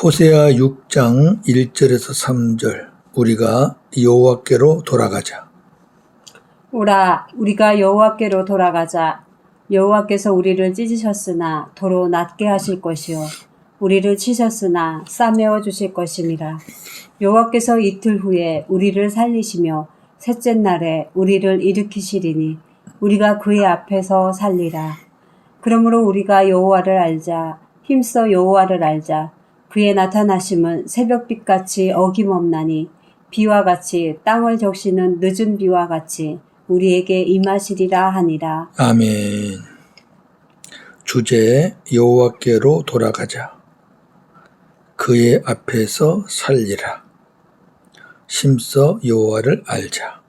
호세아 6장 1절에서 3절 우리가 여호와께로 돌아가자. 오라, 우리가 여호와께로 돌아가자. 여호와께서 우리를 찢으셨으나 도로 낫게 하실 것이요 우리를 치셨으나 싸매어 주실 것이니라. 여호와께서 이틀 후에 우리를 살리시며 셋째 날에 우리를 일으키시리니 우리가 그의 앞에서 살리라. 그러므로 우리가 여호와를 알자. 힘써 여호와를 알자. 그의 나타나심은 새벽빛같이 어김없나니 비와 같이 땅을 적시는 늦은 비와 같이 우리에게 임하시리라 하니라. 아멘. 주제 여호와께로 돌아가자. 그의 앞에서 살리라. 심써 여호와를 알자.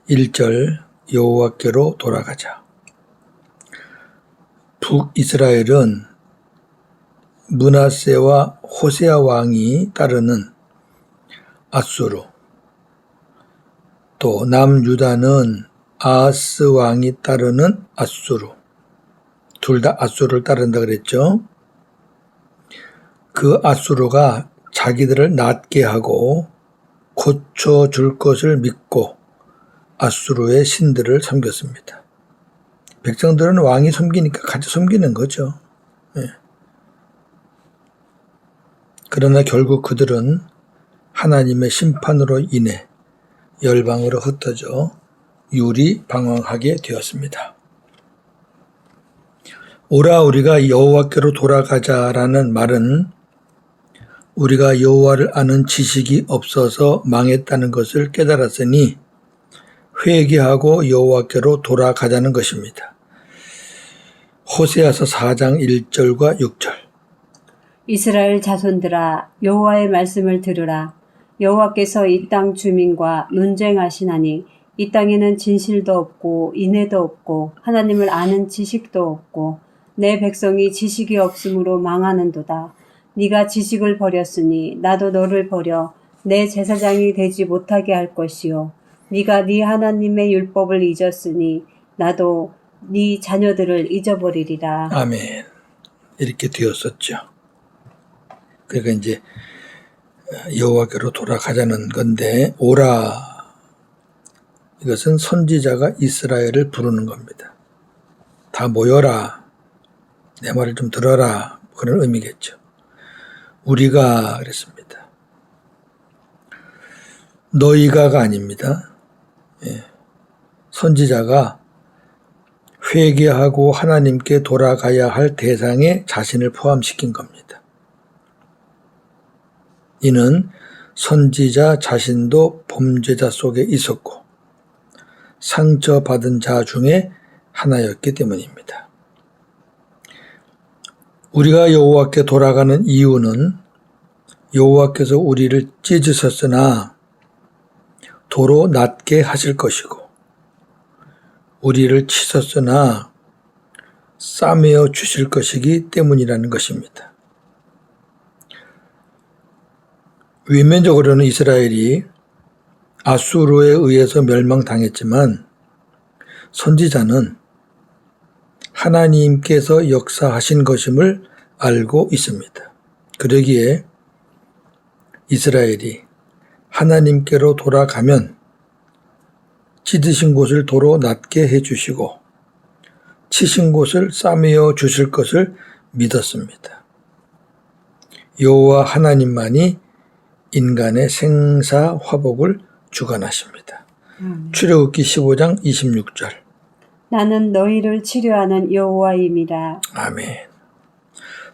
1절 여호와께로 돌아가자. 북이스라엘은 므낫세와 호세아 왕이 따르는 아수르, 또 남유다는 아하스 왕이 따르는 아수르, 둘 다 아수르를 따른다 그랬죠. 그 아수르가 자기들을 낫게 하고 고쳐줄 것을 믿고 아수르의 신들을 섬겼습니다. 백성들은 왕이 섬기니까 같이 섬기는 거죠. 네. 그러나 결국 그들은 하나님의 심판으로 인해 열방으로 흩어져 유리방황하게 되었습니다. 오라 우리가 여호와께로 돌아가자라는 말은 우리가 여호와를 아는 지식이 없어서 망했다는 것을 깨달았으니 회개하고 여호와께로 돌아가자는 것입니다. 호세아서 4장 1절과 6절 이스라엘 자손들아, 여호와의 말씀을 들으라. 여호와께서 이 땅 주민과 논쟁하시나니 이 땅에는 진실도 없고 인애도 없고 하나님을 아는 지식도 없고 내 백성이 지식이 없으므로 망하는도다. 네가 지식을 버렸으니 나도 너를 버려 내 제사장이 되지 못하게 할 것이요 네가 네 하나님의 율법을 잊었으니 나도 네 자녀들을 잊어버리리라. 아멘. 이렇게 되었었죠. 그러니까 이제 여호와께로 돌아가자는 건데 오라, 이것은 선지자가 이스라엘을 부르는 겁니다. 다 모여라, 내 말을 좀 들어라, 그런 의미겠죠. 우리가 그랬습니다. 너희가가 아닙니다. 예. 선지자가 회개하고 하나님께 돌아가야 할 대상에 자신을 포함시킨 겁니다. 이는 선지자 자신도 범죄자 속에 있었고 상처받은 자 중에 하나였기 때문입니다. 우리가 여호와께 돌아가는 이유는 여호와께서 우리를 찢으셨으나 도로 낫게 하실 것이고 우리를 치셨으나 싸매어 주실 것이기 때문이라는 것입니다. 외면적으로는 이스라엘이 아수르에 의해서 멸망당했지만 선지자는 하나님께서 역사하신 것임을 알고 있습니다. 그러기에 이스라엘이 하나님께로 돌아가면 찢으신 곳을 도로 낫게 해주시고 치신 곳을 싸매어 주실 것을 믿었습니다. 여호와 하나님만이 인간의 생사 화복을 주관하십니다. 출애굽기 15장 26절 나는 너희를 치료하는 여호와임이라. 아멘.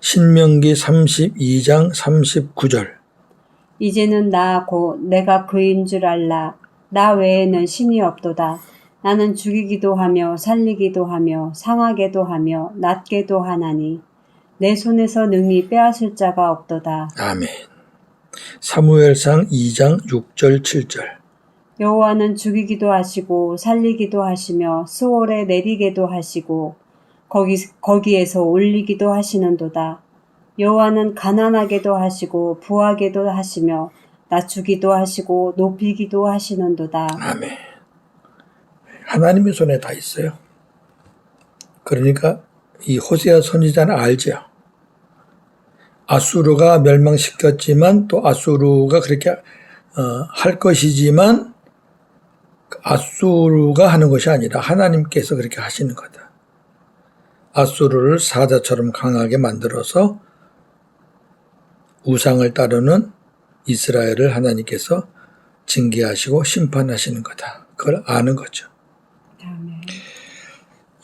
신명기 32장 39절 이제는 나 곧 내가 그인 줄 알라. 나 외에는 신이 없도다. 나는 죽이기도 하며 살리기도 하며 상하게도 하며 낫게도 하나니 내 손에서 능히 빼앗을 자가 없도다. 아멘. 사무엘상 2장 6절 7절 여호와는 죽이기도 하시고 살리기도 하시며 스올에 내리게도 하시고 거기에서 올리기도 하시는도다. 여호와는 가난하게도 하시고 부하게도 하시며 낮추기도 하시고 높이기도 하시는도다. 아멘. 하나님의 손에 다 있어요. 그러니까 이 호세아 선지자는 알죠. 아수르가 멸망시켰지만 또 아수르가 그렇게 할 것이지만 아수르가 하는 것이 아니라 하나님께서 그렇게 하시는 거다. 아수르를 사자처럼 강하게 만들어서 우상을 따르는 이스라엘을 하나님께서 징계하시고 심판하시는 거다. 그걸 아는 거죠. 아멘.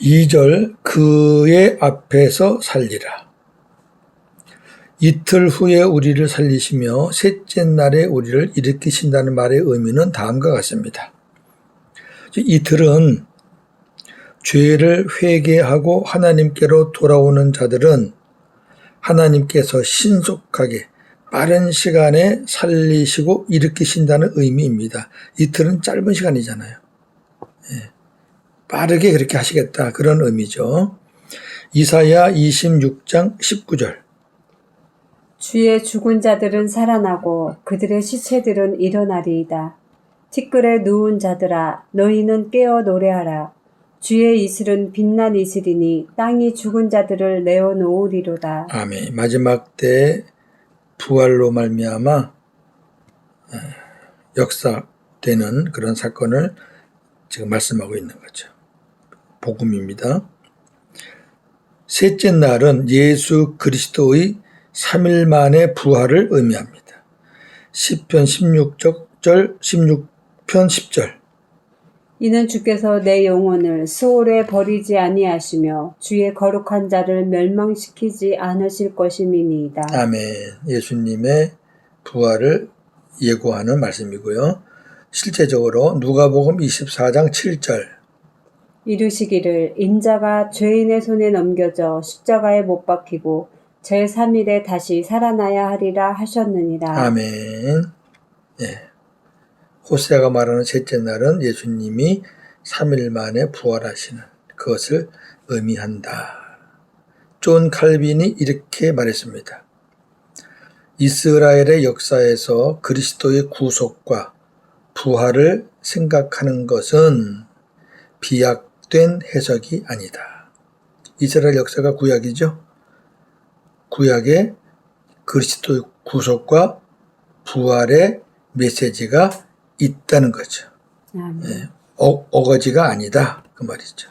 2절 그의 앞에서 살리라. 이틀 후에 우리를 살리시며 셋째 날에 우리를 일으키신다는 말의 의미는 다음과 같습니다. 이틀은 죄를 회개하고 하나님께로 돌아오는 자들은 하나님께서 신속하게 빠른 시간에 살리시고 일으키신다는 의미입니다. 이틀은 짧은 시간이잖아요. 빠르게 그렇게 하시겠다 그런 의미죠. 이사야 26장 19절 주의 죽은 자들은 살아나고 그들의 시체들은 일어나리이다. 티끌에 누운 자들아 너희는 깨어 노래하라. 주의 이슬은 빛난 이슬이니 땅이 죽은 자들을 내어놓으리로다. 아멘. 마지막 때 부활로 말미암아 역사되는 그런 사건을 지금 말씀하고 있는 거죠. 복음입니다. 셋째 날은 예수 그리스도의 3일 만의 부활을 의미합니다. 시편 16편 10절 이는 주께서 내 영혼을 스올에 버리지 아니하시며 주의 거룩한 자를 멸망시키지 않으실 것임이니이다. 아멘. 예수님의 부활을 예고하는 말씀이고요. 실제적으로 누가복음 24장 7절 이르시기를 인자가 죄인의 손에 넘겨져 십자가에 못 박히고 제3일에 다시 살아나야 하리라 하셨느니라. 아멘. 예. 호세아가 말하는 셋째 날은 예수님이 3일 만에 부활하시는 그것을 의미한다. 존 칼빈이 이렇게 말했습니다. 이스라엘의 역사에서 그리스도의 구속과 부활을 생각하는 것은 비약된 해석이 아니다. 이스라엘 역사가 구약이죠. 구약에 그리스도의 구속과 부활의 메시지가 있다는 거죠. 예, 어거지가 아니다. 그 말이죠.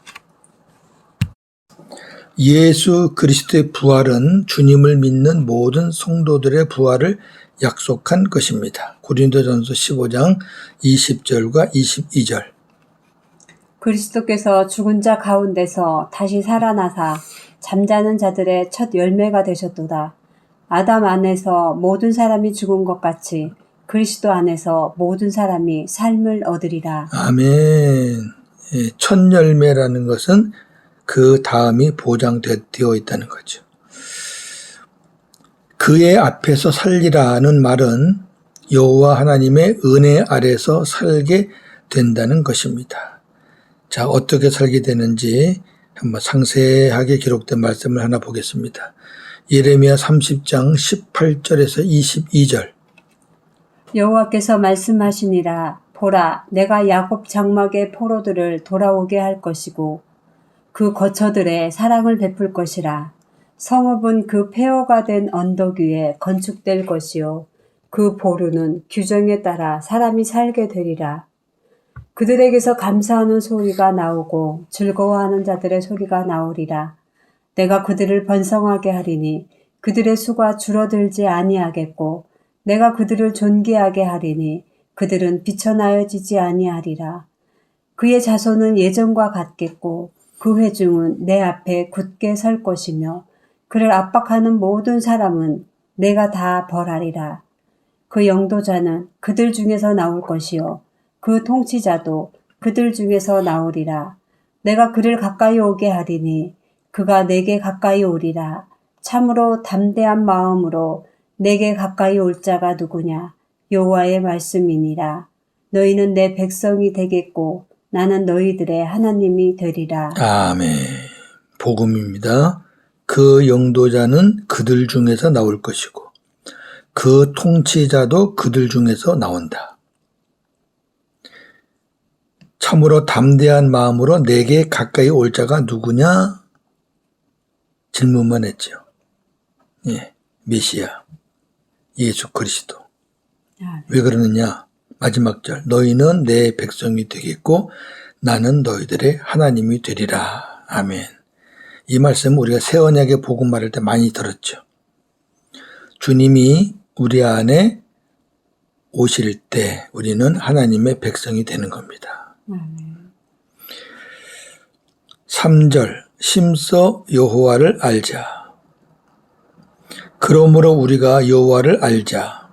예수 그리스도의 부활은 주님을 믿는 모든 성도들의 부활을 약속한 것입니다. 고린도전서 15장 20절과 22절 그리스도께서 죽은 자 가운데서 다시 살아나사 잠자는 자들의 첫 열매가 되셨도다. 아담 안에서 모든 사람이 죽은 것 같이 그리스도 안에서 모든 사람이 삶을 얻으리라. 아멘. 예, 첫 열매라는 것은 그 다음이 보장되어 있다는 거죠. 그의 앞에서 살리라는 말은 여호와 하나님의 은혜 아래서 살게 된다는 것입니다. 자, 어떻게 살게 되는지 한번 상세하게 기록된 말씀을 하나 보겠습니다. 예레미야 30장 18절에서 22절 여호와께서 말씀하시니라. 보라, 내가 야곱 장막의 포로들을 돌아오게 할 것이고 그 거처들에 사랑을 베풀 것이라. 성읍은 그 폐허가 된 언덕 위에 건축될 것이요 그 보루는 규정에 따라 사람이 살게 되리라. 그들에게서 감사하는 소리가 나오고 즐거워하는 자들의 소리가 나오리라. 내가 그들을 번성하게 하리니 그들의 수가 줄어들지 아니하겠고 내가 그들을 존귀하게 하리니 그들은 비천하여지지 아니하리라. 그의 자손은 예전과 같겠고 그 회중은 내 앞에 굳게 설 것이며 그를 압박하는 모든 사람은 내가 다 벌하리라. 그 영도자는 그들 중에서 나올 것이요 그 통치자도 그들 중에서 나오리라. 내가 그를 가까이 오게 하리니 그가 내게 가까이 오리라. 참으로 담대한 마음으로 내게 가까이 올 자가 누구냐? 여호와의 말씀이니라. 너희는 내 백성이 되겠고 나는 너희들의 하나님이 되리라. 아멘. 복음입니다. 그 영도자는 그들 중에서 나올 것이고 그 통치자도 그들 중에서 나온다. 참으로 담대한 마음으로 내게 가까이 올 자가 누구냐? 질문만 했죠. 예. 메시아 예수 그리스도. 아멘. 왜 그러느냐? 마지막 절 너희는 내 백성이 되겠고 나는 너희들의 하나님이 되리라. 아멘. 이 말씀은 우리가 새 언약의 복음 말할 때 많이 들었죠. 주님이 우리 안에 오실 때 우리는 하나님의 백성이 되는 겁니다. 아멘. 3절 심서 여호와를 알자. 그러므로 우리가 여호와를 알자.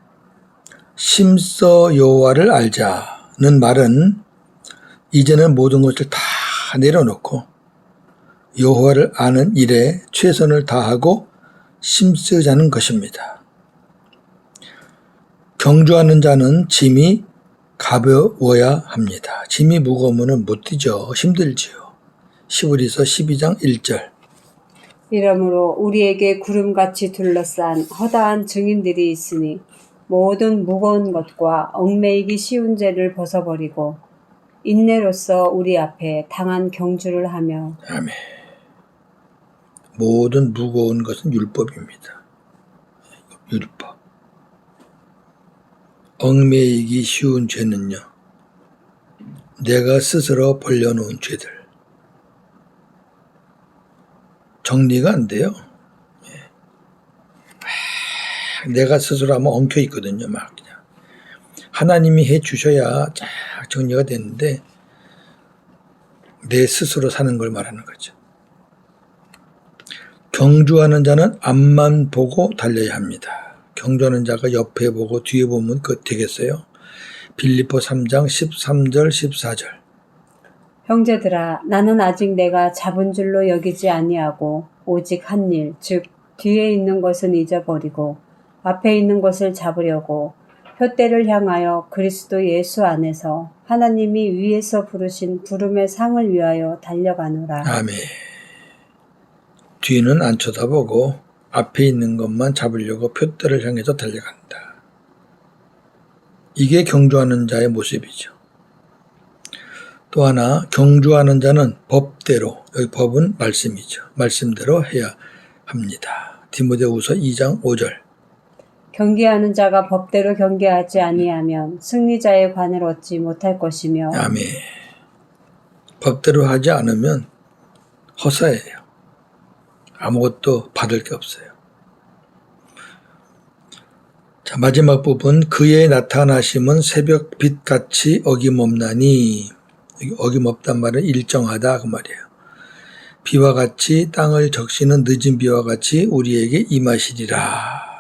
심서 여호와를 알자는 말은 이제는 모든 것을 다 내려놓고 여호와를 아는 일에 최선을 다하고 심쓰자는 것입니다. 경주하는 자는 짐이 가벼워야 합니다. 짐이 무거우면 못 뛰죠. 힘들지요. 시브리서 12장 1절. 이러므로 우리에게 구름같이 둘러싼 허다한 증인들이 있으니 모든 무거운 것과 얽매이기 쉬운 죄를 벗어버리고 인내로써 우리 앞에 당한 경주를 하며 아멘. 모든 무거운 것은 율법입니다. 율법. 얽매이기 쉬운 죄는요. 내가 스스로 벌려놓은 죄들. 정리가 안 돼요. 내가 스스로 하면 엉켜 있거든요. 막 그냥. 하나님이 해 주셔야 쫙 정리가 되는데 내 스스로 사는 걸 말하는 거죠. 경주하는 자는 앞만 보고 달려야 합니다. 경주하는 자가 옆에 보고 뒤에 보면 그거 되겠어요? 빌립보 3장 13절 14절. 형제들아 나는 아직 내가 잡은 줄로 여기지 아니하고 오직 한 일 즉 뒤에 있는 것은 잊어버리고 앞에 있는 것을 잡으려고 표대를 향하여 그리스도 예수 안에서 하나님이 위에서 부르신 부름의 상을 위하여 달려가노라. 아멘. 뒤는 안 쳐다보고 앞에 있는 것만 잡으려고 표대를 향해서 달려간다. 이게 경주하는 자의 모습이죠. 또 하나 경주하는 자는 법대로, 여기 법은 말씀이죠. 말씀대로 해야 합니다. 디모데후서 2장 5절. 경계하는 자가 법대로 경계하지 아니하면 승리자의 관을 얻지 못할 것이며 아멘. 법대로 하지 않으면 허사예요. 아무것도 받을 게 없어요. 자, 마지막 부분 그의 나타나심은 새벽 빛같이 어김없나니. 여기 어김없단 말은 일정하다 그 말이에요. 비와 같이 땅을 적시는 늦은 비와 같이 우리에게 임하시리라.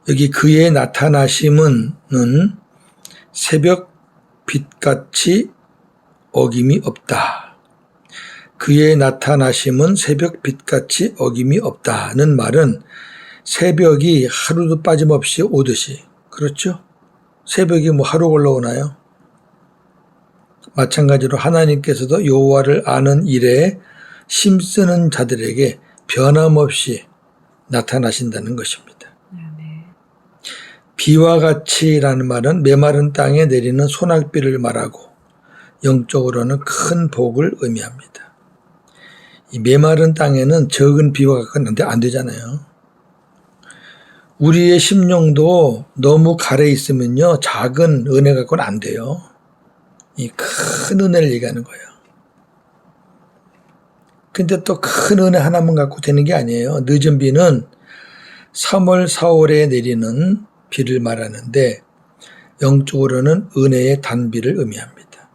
여기 그의 나타나심은 새벽 빛같이 어김이 없다. 그의 나타나심은 새벽 빛같이 어김이 없다는 말은 새벽이 하루도 빠짐없이 오듯이, 그렇죠? 새벽이 뭐 하루 올라오나요? 마찬가지로 하나님께서도 여호와를 아는 일에 힘쓰는 자들에게 변함없이 나타나신다는 것입니다. 비와 같이라는 말은 메마른 땅에 내리는 소낙비를 말하고 영적으로는 큰 복을 의미합니다. 이 메마른 땅에는 적은 비와 같은 안 되잖아요. 우리의 심령도 너무 가래 있으면요 작은 은혜 갖고는 안 돼요. 이 큰 은혜를 얘기하는 거예요. 근데 또 큰 은혜 하나만 갖고 되는 게 아니에요. 늦은 비는 3월, 4월에 내리는 비를 말하는데 영적으로는 은혜의 단비를 의미합니다.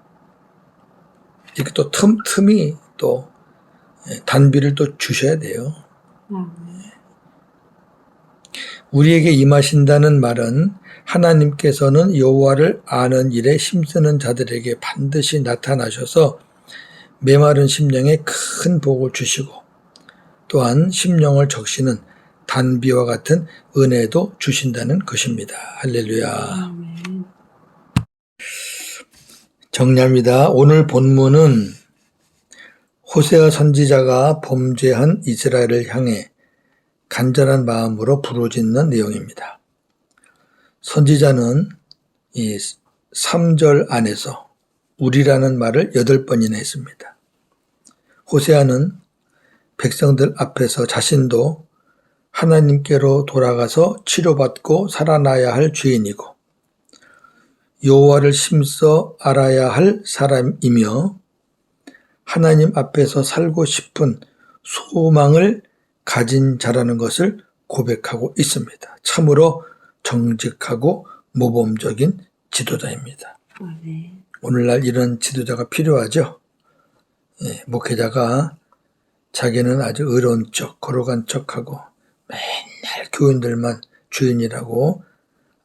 이렇게 또 틈이 또 단비를 또 주셔야 돼요. 우리에게 임하신다는 말은 하나님께서는 여호와를 아는 일에 힘쓰는 자들에게 반드시 나타나셔서 메마른 심령에 큰 복을 주시고 또한 심령을 적시는 단비와 같은 은혜도 주신다는 것입니다. 할렐루야. 정리합니다. 오늘 본문은 호세아 선지자가 범죄한 이스라엘을 향해 간절한 마음으로 부르짖는 내용입니다. 선지자는 이 3절 안에서 우리라는 말을 8번이나 했습니다. 호세아는 백성들 앞에서 자신도 하나님께로 돌아가서 치료받고 살아나야 할 죄인이고 여호와를 심써 알아야 할 사람이며 하나님 앞에서 살고 싶은 소망을 가진 자라는 것을 고백하고 있습니다. 참으로 정직하고 모범적인 지도자입니다. 네. 오늘날 이런 지도자가 필요하죠. 목회자가 자기는 아주 의로운 척, 거룩한 척하고 맨날 교인들만 주인이라고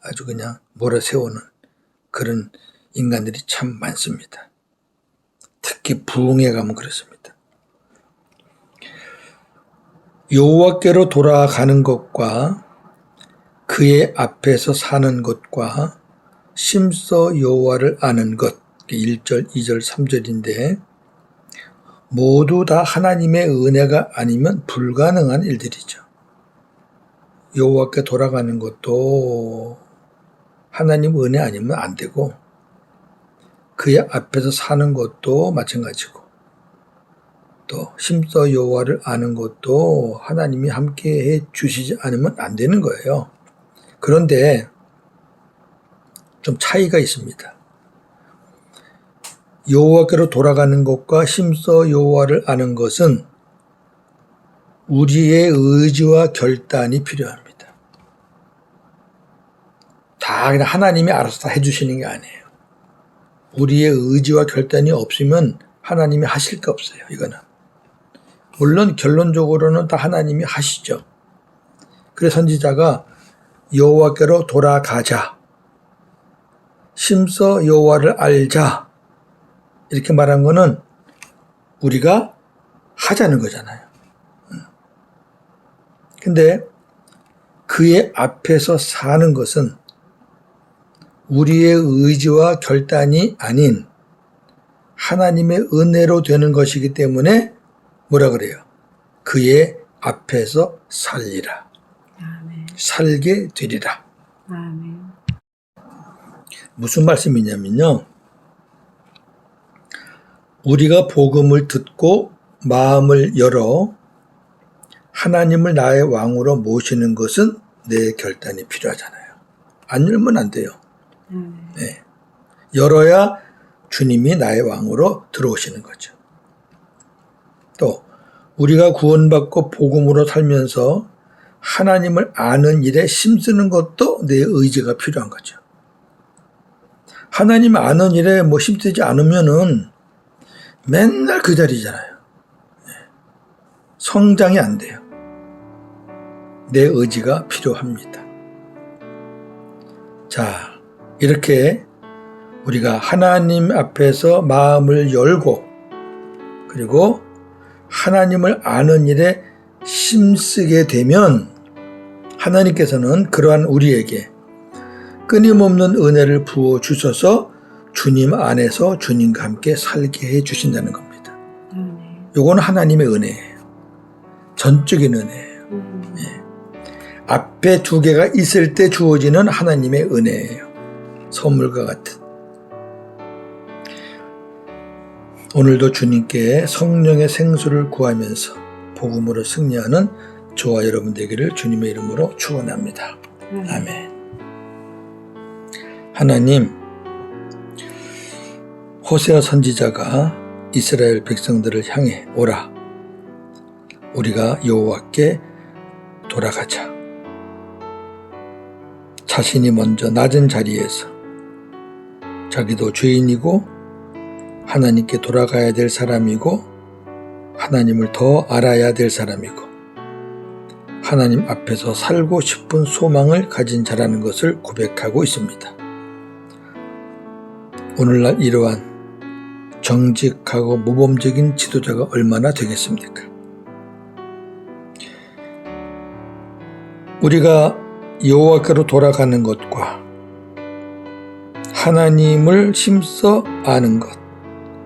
아주 그냥 몰아세우는 그런 인간들이 참 많습니다. 특히 부흥에 가면 그렇습니다. 여호와께로 돌아가는 것과 그의 앞에서 사는 것과 심써 여호와를 아는 것 1절, 2절, 3절인데 모두 다 하나님의 은혜가 아니면 불가능한 일들이죠. 여호와께 돌아가는 것도 하나님 은혜 아니면 안 되고 그의 앞에서 사는 것도 마찬가지고 또 심써 여호와를 아는 것도 하나님이 함께해 주시지 않으면 안 되는 거예요. 그런데 좀 차이가 있습니다. 여호와께로 돌아가는 것과 심써 여호와를 아는 것은 우리의 의지와 결단이 필요합니다. 다 그냥 하나님이 알아서 다 해주시는 게 아니에요. 우리의 의지와 결단이 없으면 하나님이 하실 게 없어요. 이거는. 물론 결론적으로는 다 하나님이 하시죠. 그래서 선지자가 여호와께로 돌아가자. 심써 여호와를 알자. 이렇게 말한 거는 우리가 하자는 거잖아요. 근데 그의 앞에서 사는 것은 우리의 의지와 결단이 아닌 하나님의 은혜로 되는 것이기 때문에 뭐라 그래요? 그의 앞에서 살리라. 아멘. 살게 되리라. 아멘. 무슨 말씀이냐면요. 우리가 복음을 듣고 마음을 열어 하나님을 나의 왕으로 모시는 것은 내 결단이 필요하잖아요. 안 열면 안 돼요. 네. 열어야 주님이 나의 왕으로 들어오시는 거죠. 또 우리가 구원받고 복음으로 살면서 하나님을 아는 일에 힘쓰는 것도 내 의지가 필요한 거죠. 하나님 아는 일에 힘쓰지 않으면은 맨날 그 자리잖아요. 성장이 안 돼요. 내 의지가 필요합니다. 자, 이렇게 우리가 하나님 앞에서 마음을 열고 그리고 하나님을 아는 일에 힘쓰게 되면 하나님께서는 그러한 우리에게 끊임없는 은혜를 부어 주셔서 주님 안에서 주님과 함께 살게 해 주신다는 겁니다. 요거는 하나님의 은혜예요. 전적인 은혜예요. 앞에 두 개가 있을 때 주어지는 하나님의 은혜예요. 선물과 같은. 오늘도 주님께 성령의 생수를 구하면서 복음으로 승리하는 저와 여러분 되기를 주님의 이름으로 축원합니다. 아멘. 하나님, 호세아 선지자가 이스라엘 백성들을 향해 오라. 우리가 여호와께 돌아가자. 자신이 먼저 낮은 자리에서 자기도 죄인이고 하나님께 돌아가야 될 사람이고 하나님을 더 알아야 될 사람이고 하나님 앞에서 살고 싶은 소망을 가진 자라는 것을 고백하고 있습니다. 오늘날 이러한 정직하고 모범적인 지도자가 얼마나 되겠습니까? 우리가 여호와께로 돌아가는 것과 하나님을 힘써 아는 것,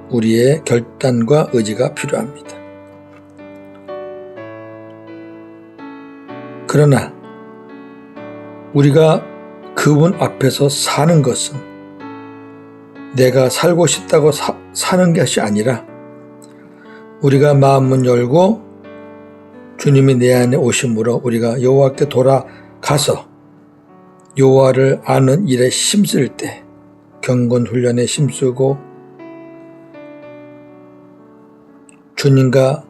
우리의 결단과 의지가 필요합니다. 그러나 우리가 그분 앞에서 사는 것은 내가 살고 싶다고 사는 것이 아니라 우리가 마음문 열고 주님이 내 안에 오심으로 우리가 여호와께 돌아가서 여호와를 아는 일에 힘쓸 때, 경건 훈련에 힘쓰고 주님과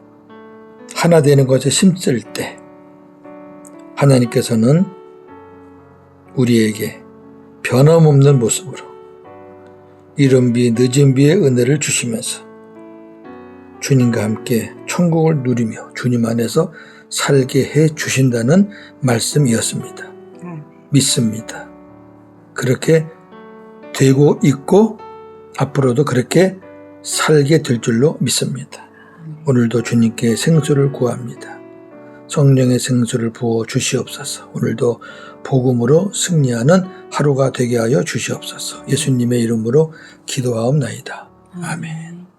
하나 되는 것에 힘쓸 때 하나님께서는 우리에게 변함없는 모습으로 이른 비 늦은 비의 은혜를 주시면서 주님과 함께 천국을 누리며 주님 안에서 살게 해 주신다는 말씀이었습니다. 믿습니다. 그렇게 되고 있고 앞으로도 그렇게 살게 될 줄로 믿습니다. 오늘도 주님께 생수를 구합니다. 성령의 생수를 부어 주시옵소서. 오늘도 복음으로 승리하는 하루가 되게 하여 주시옵소서. 예수님의 이름으로 기도하옵나이다. 아멘.